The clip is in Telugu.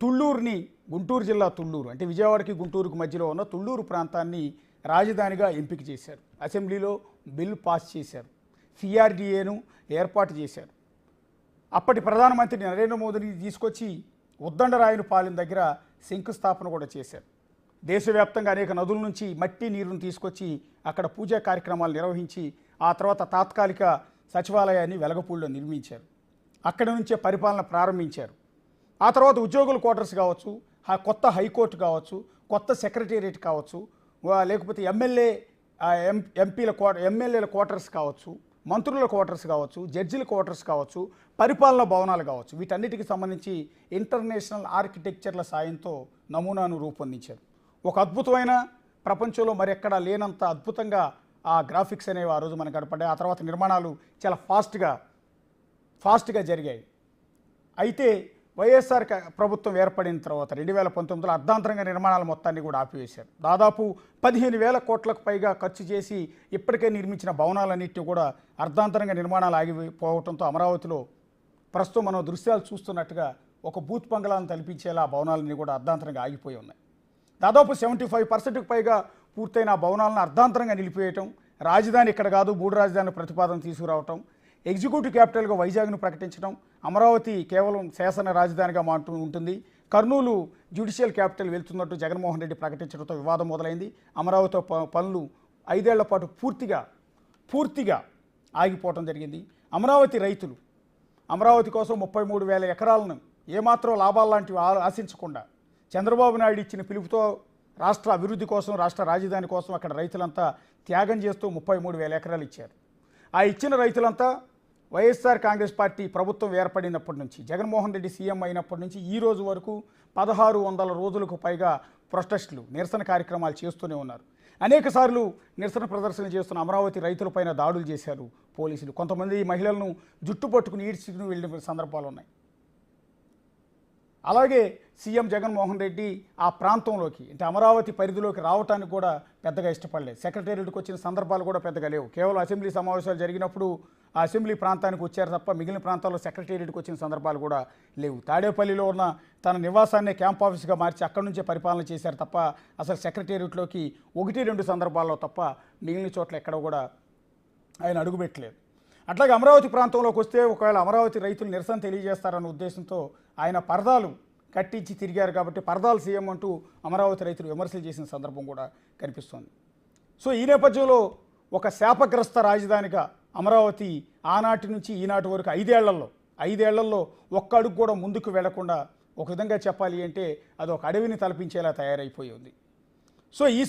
తుళ్ళూరుని గుంటూరు జిల్లా తుళ్ళూరు అంటే విజయవాడకి గుంటూరుకు మధ్యలో ఉన్న తుళ్ళూరు ప్రాంతాన్ని రాజధానిగా ఎంపిక చేశారు. అసెంబ్లీలో బిల్లు పాస్ చేశారు. సిఆర్డీఏను ఏర్పాటు చేశారు. అప్పటి ప్రధానమంత్రి నరేంద్ర మోదీని తీసుకొచ్చి ఉద్దండరాయుని పాలెం దగ్గర శంకుస్థాపన కూడా చేశారు. దేశవ్యాప్తంగా అనేక నదుల నుంచి మట్టి నీరును తీసుకొచ్చి అక్కడ పూజా కార్యక్రమాలు నిర్వహించి ఆ తర్వాత తాత్కాలిక సచివాలయాన్ని వెలగపూడిలో నిర్మించారు. అక్కడి నుంచే పరిపాలన ప్రారంభించారు. ఆ తర్వాత ఉద్యోగుల క్వార్టర్స్ కావచ్చు, కొత్త హైకోర్టు కావచ్చు, కొత్త సెక్రటేరియట్ కావచ్చు, లేకపోతే ఎమ్మెల్యేల క్వార్టర్స్ కావచ్చు, మంత్రుల క్వార్టర్స్ కావచ్చు, జడ్జిల క్వార్టర్స్ కావచ్చు, పరిపాలనా భవనాలు కావచ్చు, వీటన్నిటికి సంబంధించి ఇంటర్నేషనల్ ఆర్కిటెక్చర్ల సాయంతో నమూనాను రూపొందించారు. ఒక అద్భుతమైన ప్రపంచంలో మరెక్కడా లేనంత అద్భుతంగా ఆ గ్రాఫిక్స్ అనేవి ఆ రోజు మనకు కనపడ్డాయి. ఆ తర్వాత నిర్మాణాలు చాలా ఫాస్ట్గా జరిగాయి. అయితే వైఎస్ఆర్ ప్రభుత్వం ఏర్పడిన తర్వాత 2019లో అర్ధాంతరంగా నిర్మాణాల మొత్తాన్ని కూడా ఆపివేశారు. దాదాపు 15,000 కోట్లకు పైగా ఖర్చు చేసి ఇప్పటికే నిర్మించిన భవనాలన్నింటినీ కూడా అర్ధాంతరంగా నిర్మాణాలు ఆగిపోవడంతో అమరావతిలో ప్రస్తుతం మనం దృశ్యాలు చూస్తున్నట్టుగా ఒక బూత్ బంగ్లాలను తలపించేలా ఆ భవనాలన్నీ కూడా అర్ధాంతరంగా ఆగిపోయి ఉన్నాయి. దాదాపు 75% పైగా పూర్తయిన ఆ భవనాలను అర్ధాంతరంగా నిలిపివేయటం, రాజధాని ఇక్కడ కాదు 3 రాజధానుల ప్రతిపాదన తీసుకురావటం, ఎగ్జిక్యూటివ్ క్యాపిటల్గా వైజాగ్ను ప్రకటించడం, అమరావతి కేవలం శాసన రాజధానిగా ఉంటుంది, కర్నూలు జ్యుడిషియల్ క్యాపిటల్ వెళ్తున్నట్టు జగన్మోహన్ రెడ్డి ప్రకటించడంతో వివాదం మొదలైంది. అమరావతి పనులు 5 ఏళ్ల పాటు పూర్తిగా ఆగిపోవటం జరిగింది. అమరావతి రైతులు అమరావతి కోసం 33,000 ఎకరాలను ఏమాత్రం లాభాలు లాంటివి ఆశించకుండా చంద్రబాబు నాయుడు ఇచ్చిన పిలుపుతో రాష్ట్ర అభివృద్ధి కోసం, రాష్ట్ర రాజధాని కోసం అక్కడ రైతులంతా త్యాగం చేస్తూ 33,000 ఎకరాలు ఇచ్చారు. ఆ ఇచ్చిన రైతులంతా వైఎస్ఆర్ కాంగ్రెస్ పార్టీ ప్రభుత్వం ఏర్పడినప్పటి నుంచి, జగన్మోహన్ రెడ్డి సీఎం అయినప్పటి నుంచి ఈ రోజు వరకు 1600 రోజులకు పైగా ప్రొటెస్టులు, నిరసన కార్యక్రమాలు చేస్తూనే ఉన్నారు. అనేక సార్లు నిరసన ప్రదర్శనలు చేస్తున్న అమరావతి రైతులపైన దాడులు చేశారు పోలీసులు. కొంతమంది మహిళలను జుట్టు పట్టుకుని ఈడ్చుకుని వెళ్ళిన సందర్భాలు ఉన్నాయి. అలాగే సీఎం జగన్మోహన్ రెడ్డి ఆ ప్రాంతంలోకి అంటే అమరావతి పరిధిలోకి రావడానికి కూడా పెద్దగా ఇష్టపడలేదు. సెక్రటేరియట్కి వచ్చిన సందర్భాలు కూడా పెద్దగా లేవు. కేవలం అసెంబ్లీ సమావేశాలు జరిగినప్పుడు ఆ అసెంబ్లీ ప్రాంతానికి వచ్చారు తప్ప మిగిలిన ప్రాంతాల్లో సెక్రటేరియట్కి వచ్చిన సందర్భాలు కూడా లేవు. తాడేపల్లిలో ఉన్న తన నివాసాన్ని క్యాంప్ ఆఫీస్గా మార్చి అక్కడి నుంచే పరిపాలన చేశారు తప్ప అసలు సెక్రటేరియట్లోకి 1-2 సందర్భాల్లో తప్ప మిగిలిన చోట్ల ఎక్కడ కూడా ఆయన అడుగుపెట్టలేదు. అట్లాగే అమరావతి ప్రాంతంలోకి వస్తే ఒకవేళ అమరావతి రైతులు నిరసన తెలియజేస్తారన్న ఉద్దేశంతో ఆయన పరదాలు కట్టించి తిరిగారు కాబట్టి పరదాలు సీఎం అంటూ అమరావతి రైతులు విమర్శలు చేసిన సందర్భం కూడా కనిపిస్తోంది. సో ఈ నేపథ్యంలో ఒక శాపగ్రస్త రాజధానిగా అమరావతి ఆనాటి నుంచి ఈనాటి వరకు 5 ఏళ్లలో ఒక్క అడుగు కూడా ముందుకు వెళ్లకుండా ఒక విధంగా చెప్పాలి అంటే అది ఒక అడవిని తలపించేలా తయారైపోయి ఉంది. సో ఈ